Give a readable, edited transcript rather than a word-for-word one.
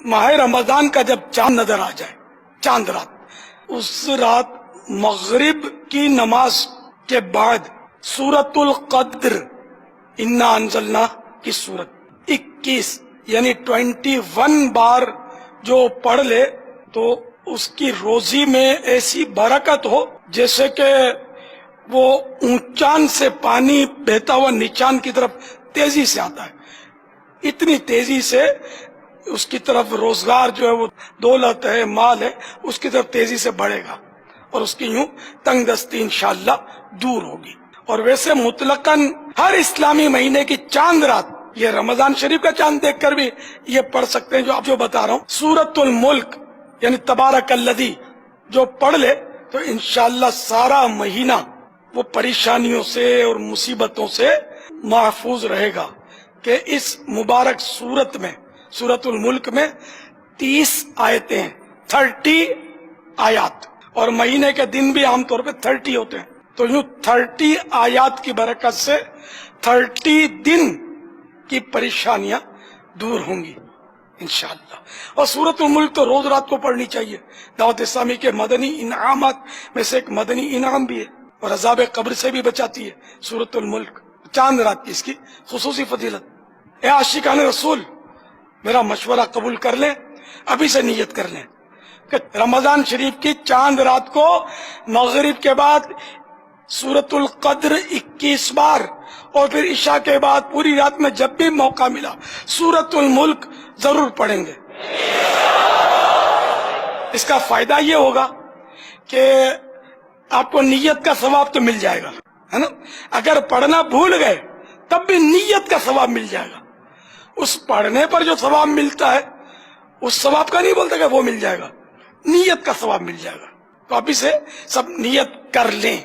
ماہ رمضان کا جب چاند نظر آ جائے، چاند رات، اس رات مغرب کی نماز کے بعد سورۃ القدر انا انزلنا کی سورت 21 یعنی 21 بار جو پڑھ لے تو اس کی روزی میں ایسی برکت ہو جیسے کہ وہ اونچان سے پانی بہتا ہوا نیچان کی طرف تیزی سے آتا ہے، اتنی تیزی سے اس کی طرف روزگار جو ہے وہ دولت ہے، مال ہے، اس کی طرف تیزی سے بڑھے گا اور اس کی یوں تنگ دستی انشاءاللہ دور ہوگی۔ اور ویسے مطلقاً ہر اسلامی مہینے کی چاند رات، یہ رمضان شریف کا چاند دیکھ کر بھی یہ پڑھ سکتے ہیں جو آپ جو بتا رہا ہوں، سورۃ الملک یعنی تبارک الذی جو پڑھ لے تو انشاءاللہ سارا مہینہ وہ پریشانیوں سے اور مصیبتوں سے محفوظ رہے گا۔ کہ اس مبارک سورت میں، سورۃ الملک میں 30 آیتیں ہیں، 30 آیات، اور مہینے کے دن بھی عام طور پہ 30 ہوتے ہیں، تو یوں 30 آیات کی برکت سے 30 دن کی پریشانیاں دور ہوں گی انشاءاللہ۔ اور سورۃ الملک تو روز رات کو پڑھنی چاہیے، دعوت اسلامی کے مدنی انعامات میں سے ایک مدنی انعام بھی ہے، اور عذاب قبر سے بھی بچاتی ہے سورۃ الملک، چاند رات کی اس کی خصوصی فضیلت۔ اے عاشقان رسول، میرا مشورہ قبول کر لیں، ابھی سے نیت کر لیں کہ رمضان شریف کی چاند رات کو مغرب کے بعد سورۃ القدر 21 بار، اور پھر عشاء کے بعد پوری رات میں جب بھی موقع ملا سورۃ الملک ضرور پڑھیں گے۔ اس کا فائدہ یہ ہوگا کہ آپ کو نیت کا ثواب تو مل جائے گا، ہے نا؟ اگر پڑھنا بھول گئے تب بھی نیت کا ثواب مل جائے گا۔ اس پڑھنے پر جو ثواب ملتا ہے اس ثواب کا نہیں بولتا کہ وہ مل جائے گا، نیت کا ثواب مل جائے گا۔ تو ابھی سے سب نیت کر لیں۔